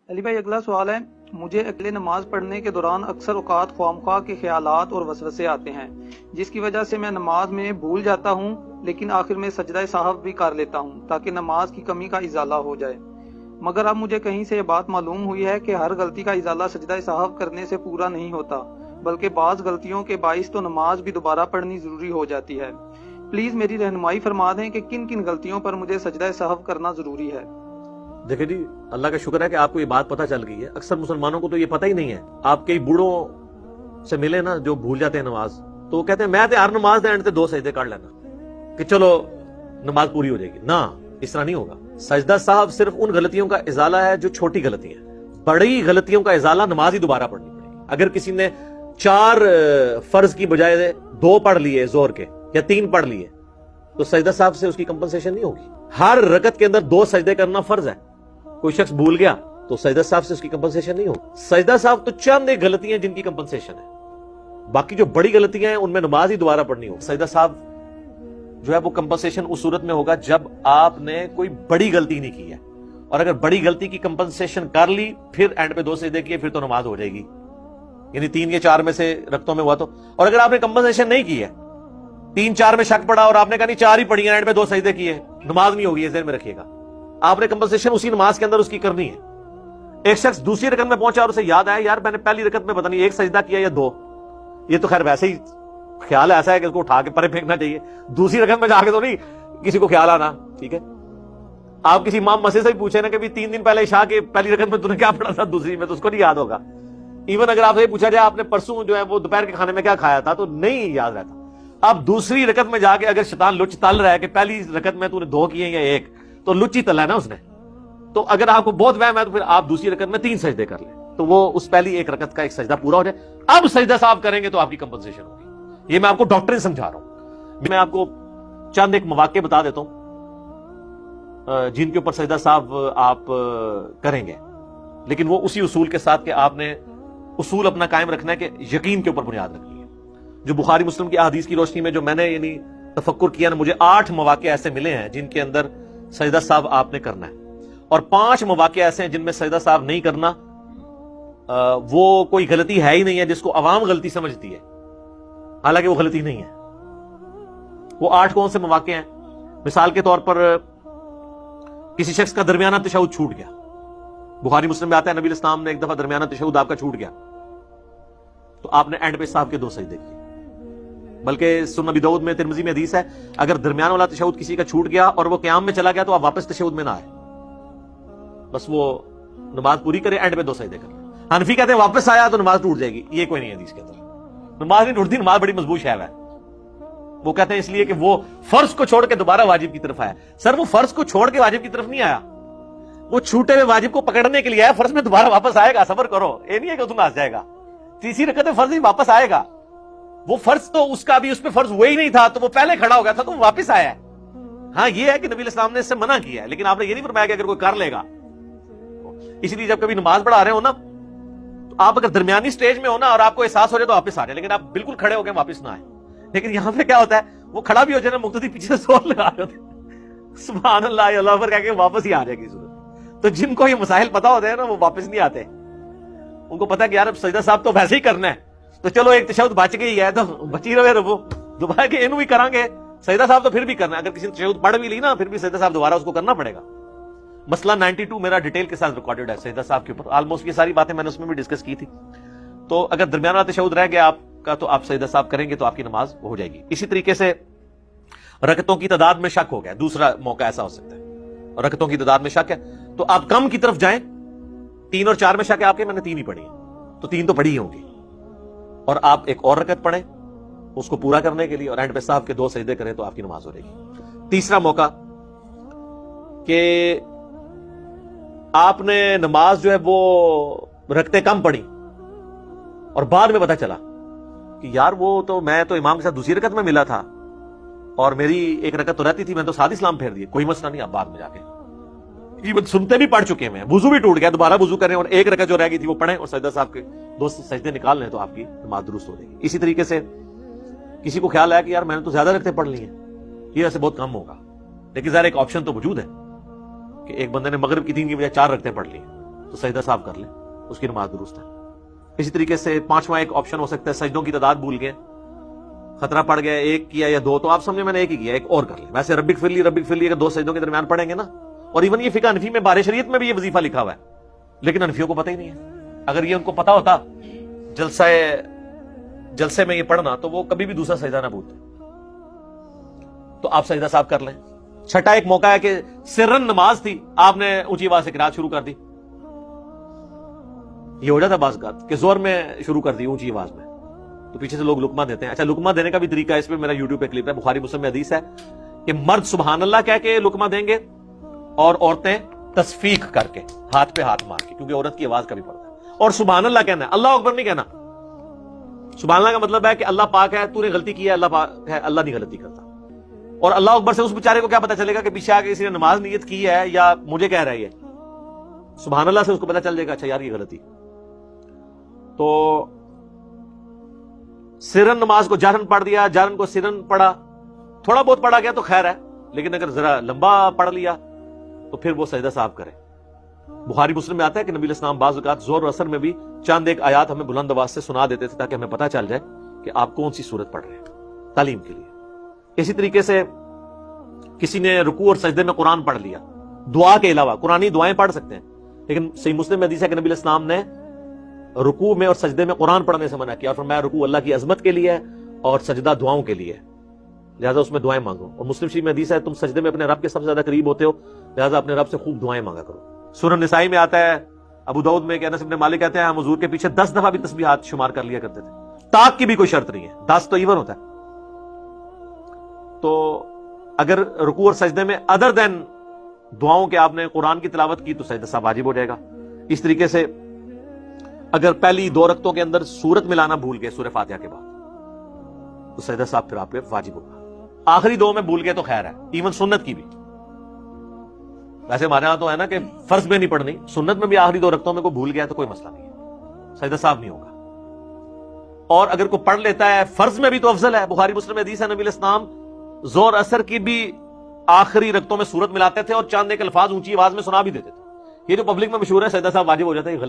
علی بھائی اگلا سوال ہے، مجھے اکیلے نماز پڑھنے کے دوران اکثر اوقات خواہ کے خیالات اور وسوسے آتے ہیں، جس کی وجہ سے میں نماز میں بھول جاتا ہوں، لیکن آخر میں سجدہ سہو بھی کر لیتا ہوں تاکہ نماز کی کمی کا ازالہ ہو جائے، مگر اب مجھے کہیں سے یہ بات معلوم ہوئی ہے کہ ہر غلطی کا ازالہ سجدہ سہو کرنے سے پورا نہیں ہوتا، بلکہ بعض غلطیوں کے باعث تو نماز بھی دوبارہ پڑھنی ضروری ہو جاتی ہے۔ پلیز میری رہنمائی فرما دیں کہ کن کن غلطیوں پر مجھے سجدہ سہو کرنا ضروری ہے۔ دیکھیں جی، اللہ کا شکر ہے کہ آپ کو یہ بات پتہ چل گئی ہے۔ اکثر مسلمانوں کو تو یہ پتہ ہی نہیں ہے۔ آپ کئی بوڑھوں سے ملے نا جو بھول جاتے ہیں نماز، تو وہ کہتے ہیں میں ہر نماز دے اینڈ تے 2 سجدے کر لینا کہ چلو نماز پوری ہو جائے گی۔ نہ، اس طرح نہیں ہوگا۔ سجدہ صاحب صرف ان غلطیوں کا ازالہ ہے جو چھوٹی غلطی ہیں۔ بڑی غلطیوں کا ازالہ نماز ہی دوبارہ پڑھنی پڑے گی۔ اگر کسی نے 4 فرض کی بجائے 2 پڑھ لیے ظہر کے یا 3 پڑھ لیے، تو سجدہ صاحب سے اس کی کمپنسیشن نہیں ہوگی۔ ہر رکعت کے اندر 2 سجدے کرنا فرض ہے۔ کوئی شخص بھول گیا تو سجدہ صاحب سے اس کی کمپنسیشن نہیں ہوگی۔ سجدہ صاحب تو چند ایک غلطیاں جن کی کمپنسیشن ہے، باقی جو بڑی غلطیاں ہیں ان میں نماز ہی دوبارہ پڑھنی ہوگی۔ سجدہ صاحب جو ہے وہ کمپنسیشن اس صورت میں ہوگا جب آپ نے کوئی بڑی غلطی نہیں کی ہے، اور اگر بڑی غلطی کی کمپنسیشن کر لی پھر اینڈ پہ 2 سجدے کیے پھر تو نماز ہو جائے گی، یعنی 3 یا 4 میں سے رکعتوں میں ہوا تو۔ اور اگر آپ نے کمپنسیشن نہیں کی ہے، 3 4 میں شک پڑا اور آپ نے کہا نہیں 4 ہی پڑھی ہیں، اینڈ پہ 2 سجدے کیے، نماز نہیں ہوگی، یہ ذہن میں رکھیے گا۔ آپ نے کمپنسیشن اسی نماز کے اندر اس کی کرنی ہے۔ ایک شخص دوسری رکعت میں پہنچا اور اسے یاد آیا یار میں نے پہلی رکعت میں پتہ نہیں 1 سجدہ کیا یا 2، یہ تو خیر ویسے ہی خیال ایسا ہے کہ اس کو اٹھا کے پرے پھینکنا چاہیے، دوسری رکعت میں جا کے تو نہیں کسی کو خیال آنا، ٹھیک ہے۔ آپ کسی امام مسجد سے بھی پوچھیں نا کہ 3 دن پہلے عشاء کے پہلی رکعت میں تو نے کیا پڑھا تھا دوسری میں، تو اس کو نہیں یاد ہوگا۔ ایون اگر آپ سے پوچھا جائے آپ نے پرسوں جو ہے وہ دوپہر کے کھانے میں کیا کھایا تھا، تو نہیں یاد رہتا۔ اب دوسری رکعت میں جا کے اگر شیطان لچ تل رہا ہے کہ پہلی رکعت میں تو نے 2 کیے یا 1، تو لچ ہی تلا ہے نا اس نے۔ تو اگر آپ کو بہت وہم ہے تو پھر آپ دوسری رکعت میں 3 سجدے کر لیں، تو وہ اس پہلی 1 رکعت کا 1 سجدہ پورا ہو جائے۔ اب سجدہ صاحب کریں گے تو آپ کی کمپنسیشن ہوگی۔ یہ میں آپ کو ڈاکٹرین سمجھا رہا ہوں۔ میں آپ کو چند ایک مواقع بتا دیتا ہوں جن کے اوپر سجدہ صاحب آپ کریں گے، لیکن وہ اسی اصول کے ساتھ کہ آپ نے اصول اپنا قائم رکھنا ہے کہ یقین کے اوپر بنیاد رکھنی ہے۔ جو بخاری مسلم کی احادیث کی روشنی میں جو میں نے یعنی تفکر کیا نا، مجھے 8 مواقع ایسے ملے ہیں جن کے اندر سجدہ صاحب آپ نے کرنا ہے، اور 5 مواقع ایسے ہیں جن میں سجدہ صاحب نہیں کرنا وہ کوئی غلطی ہے ہی نہیں ہے، جس کو عوام غلطی سمجھتی ہے، حالانکہ وہ غلطی نہیں ہے۔ وہ 8 کون سے مواقع ہیں؟ مثال کے طور پر کسی شخص کا درمیانہ تشہد چھوٹ گیا۔ بخاری مسلم میں آتا ہے نبی اسلام نے ایک دفعہ درمیانہ تشہد آپ کا چھوٹ گیا تو آپ نے اینڈ پہ صاحب کے 2 سجدے کیے۔ بلکہ سنن ابی داؤد میں، ترمذی میں حدیث ہے اگر درمیان والا تشہد کسی کا چھوٹ گیا اور وہ قیام میں چلا گیا تو آپ واپس تشہد میں نہ آئے، بس وہ نماز پوری کرے، اینڈ پہ 2 سجدے کرے۔ حنفی کہتے ہیں واپس آیا تو نماز ٹوٹ جائے گی، یہ کوئی نہیں ہے حدیث کے اندر۔ نماز نہیں ٹوٹتی، نماز بڑی مضبوط شے ہے۔ وہ کہتے ہیں اس لیے کہ وہ فرض کو چھوڑ کے دوبارہ واجب کی طرف آیا۔ سر وہ فرض کو چھوڑ کے واجب کی طرف نہیں آیا، وہ چھوٹے ہوئے واجب کو پکڑنے کے لیے آیا، فرض میں دوبارہ واپس آئے گا، صبر کرو، یہ نہیں ہے کہ تم آ جائے گا، تیسری رکعت میں فرض ہی واپس آئے گا۔ وہ فرض تو اس کا بھی اس پہ فرض وہی نہیں تھا تو وہ پہلے کھڑا ہو گیا تھا تو وہ واپس آیا ہے۔ ہاں یہ ہے کہ نبی اسلام نے اس سے منع کیا ہے، لیکن آپ نے یہ نہیں فرمایا کہ اگر کوئی کر لے گا۔ اسی لیے جب کبھی نماز پڑھا رہے ہو نا، تو آپ اگر درمیانی سٹیج میں ہو نا اور آپ کو احساس ہو جائے تو واپس آ جائے، لیکن آپ بالکل کھڑے ہو گئے واپس نہ آئے۔ لیکن یہاں پہ کیا ہوتا ہے، وہ کھڑا بھی ہو جائے نا، مقتدی پیچھے سے زور لگا رہے ہوتے، سبحان اللہ اللہ اکبر کہہ کے واپس ہی آ جائے گی صورت۔ تو جن کو یہ مسائل پتا ہوتے ہیں نا وہ واپس نہیں آتے، ان کو پتا ہے کہ یار اب سجدہ صاحب تو ویسے ہی کرنا ہے، تو چلو ایک تشہد بچ گئی ہے تو بچی رہے ربو، دوبارہ کہ انہوں بھی کریں گے سجدہ صاحب تو پھر بھی کرنا ہے۔ اگر کسی نے تشہد پڑھ بھی لی نا پھر بھی سجدہ صاحب دوبارہ اس کو کرنا پڑے گا۔ مسئلہ 92 میرا ڈیٹیل کے ساتھ ریکارڈڈ ہے سجدہ صاحب کے اوپر، آلموسٹ یہ ساری باتیں میں نے اس میں بھی ڈسکس کی تھی۔ تو اگر درمیان والا تشہد رہ گیا آپ کا تو آپ سجدہ صاحب کریں گے تو آپ کی نماز ہو جائے گی۔ اسی طریقے سے رکعتوں کی تعداد میں شک ہو گیا، دوسرا موقع ایسا ہو سکتا ہے، رکعتوں کی تعداد میں شک ہے تو آپ کم کی طرف جائیں۔ 3 اور 4 میں شک ہے آپ کے، میں نے 3 ہی پڑھی ہیں تو 3 تو پڑھی ہی ہوں گی، اور آپ ایک اور رکعت پڑھیں اس کو پورا کرنے کے لیے اور اینڈ پہ صاحب کے 2 سجدے کریں تو آپ کی نماز ہو جائے گی۔ تیسرا موقع کہ آپ نے نماز جو ہے وہ رکعتیں کم پڑھی اور بعد میں پتا چلا کہ یار وہ تو میں تو امام کے ساتھ دوسری رکعت میں ملا تھا اور میری 1 رکعت تو رہتی تھی، میں تو ساتھ اسلام پھیر دیے، کوئی مسئلہ نہیں، آپ بعد میں جا کے ایون سنتے بھی پڑھ چکے ہیں، وضو بھی ٹوٹ گیا، دوبارہ وضو کریں اور 1 رکعت جو رہ گئی تھی وہ پڑھیں اور سجدہ صاحب کے 2 سجدے نکال لیں تو آپ کی نماز درست ہو جائے گی۔ اسی طریقے سے کسی کو خیال آیا کہ یار میں نے تو زیادہ رکعتیں پڑھ لی ہیں، یہ ویسے بہت کم ہوگا، لیکن ظاہر ایک آپشن تو موجود ہے کہ ایک بندے نے مغرب کی 3 کی بجائے 4 رکعتیں پڑھ لی، تو سجدہ صاحب کر لیں، اس کی نماز درست ہے۔ اسی طریقے سے پانچواں ایک آپشن ہو سکتا ہے سجدوں کی تعداد بھول گئے، خطرہ پڑ گیا، ایک کیا یا دو، تو آپ سمجھے میں نے ایک ہی کیا، ایک اور کر لیں۔ ویسے ربک فلی اگر دو سجدوں کے درمیان پڑھیں گے نا، اور ایون یہ فقہ حنفی میں بار شریعت میں بھی یہ وظیفہ لکھا ہوا ہے، لیکن حنفیوں کو پتہ ہی نہیں ہے۔ اگر یہ ان کو پتا ہوتا جلسے میں یہ پڑھنا، تو وہ کبھی بھی دوسرا سجدہ نہ بھولتے۔ تو آپ سجدہ صاحب کر لیں۔ چھٹا ایک موقع ہے کہ سرن نماز تھی، آپ نے اونچی آواز سے قرات شروع کر دی، یہ ہو جاتا بعض اوقات کہ زور میں شروع کر دی اونچی آواز میں، تو پیچھے سے لوگ لقمہ دیتے ہیں۔ اچھا، لقمہ دینے کا بھی طریقہ ہے، اس پہ میرا یوٹیوب پہ کلپ ہے، بخاری مسلم میں حدیث ہے کہ مرد سبحان اللہ کہہ کے لقمہ دیں گے اور عورتیں تصفیق کر کے، ہاتھ پہ ہاتھ مار کے، کیونکہ عورت کی آواز کا بھی پڑتا ہے۔ اور سبحان اللہ کہنا ہے، اللہ اکبر نہیں کہنا۔ سبحان اللہ کا مطلب ہے کہ اللہ پاک ہے، تو نے غلطی کی ہے، اللہ پاک ہے، اللہ نہیں غلطی کرتا۔ اور اللہ اکبر سے اس بیچارے کو کیا پتا چلے گا کہ پیچھے آ کے کسی نے نماز نیت کی ہے یا مجھے کہہ رہا ہے؟ سبحان اللہ سے اس کو پتا چل جائے گا، اچھا یار یہ غلطی۔ تو سرن نماز کو جہرن پڑھ دیا، جہرن کو سرن پڑھا، تھوڑا بہت پڑھا گیا تو خیر ہے، لیکن اگر ذرا لمبا پڑھ لیا تو پھر وہ سجدہ صاحب کرے۔ بخاری مسلم میں آتا ہے کہ نبی علیہ السلام بعض اوقات زور اور اثر میں بھی چند ایک آیات ہمیں بلند آواز سے سنا دیتے تھے تاکہ ہمیں پتہ چل جائے کہ آپ کون سی سورت پڑھ رہے ہیں، تعلیم کے لیے۔ اسی طریقے سے کسی نے رکوع اور سجدے میں قرآن پڑھ لیا، دعا کے علاوہ قرآنی دعائیں پڑھ سکتے ہیں، لیکن صحیح مسلم میں حدیث ہے کہ نبی علیہ السلام نے رکوع میں اور سجدے میں قرآن پڑھنے سے منع کیا، اور فرمایا رکوع اللہ کی عظمت کے لیے ہے اور سجدہ دعاؤں کے لیے ہے، لہذا اس میں دعائیں مانگو۔ اور مسلم شریف میں حدیث ہے تم سجدے میں اپنے رب کے سب سے زیادہ قریب ہوتے ہو، لہذا اپنے رب سے خوب دعائیں مانگا کرو۔ سنن نسائی میں آتا ہے، ابو داؤد میں کہ انس بن مالک کہتے ہیں ہم حضور کے پیچھے 10 دفعہ بھی تسبیحات شمار کر لیا کرتے تھے، طاق کی بھی کوئی شرط نہیں ہے، 10 تو ایون ہوتا ہے۔ تو اگر رکوع اور سجدے میں ادر دین دعاؤں کے آپ نے قرآن کی تلاوت کی تو سجدہ صاحب واجب ہو جائے گا۔ اس طریقے سے اگر پہلی 2 رکعتوں کے اندر سورت ملانا بھول گئے سورہ فاتحہ کے بعد تو سجدہ صاحب پھر آپ پہ واجب ہوگا۔ آخری 2 میں بھول گئے تو خیر ہے، ایون سنت کی بھی، ویسے ہمارے یہاں تو ہے نا کہ فرض میں نہیں پڑھنی، سنت میں بھی آخری 2 رکعتوں میں کوئی بھول گیا تو کوئی مسئلہ نہیں ہے، سجدہ صاحب نہیں ہوگا۔ اور اگر کوئی پڑھ لیتا ہے فرض میں بھی تو افضل ہے، بخاری مسلم میں حدیث ہے نبی علیہ السلام زور اثر کی بھی آخری رکعتوں میں سورت ملاتے تھے اور چند ایک الفاظ اونچی آواز میں سنا بھی دیتے تھے۔ یہ جو پبلک میں مشہور ہے سجدہ صاحب واجب ہو جاتا ہے، یہ غلط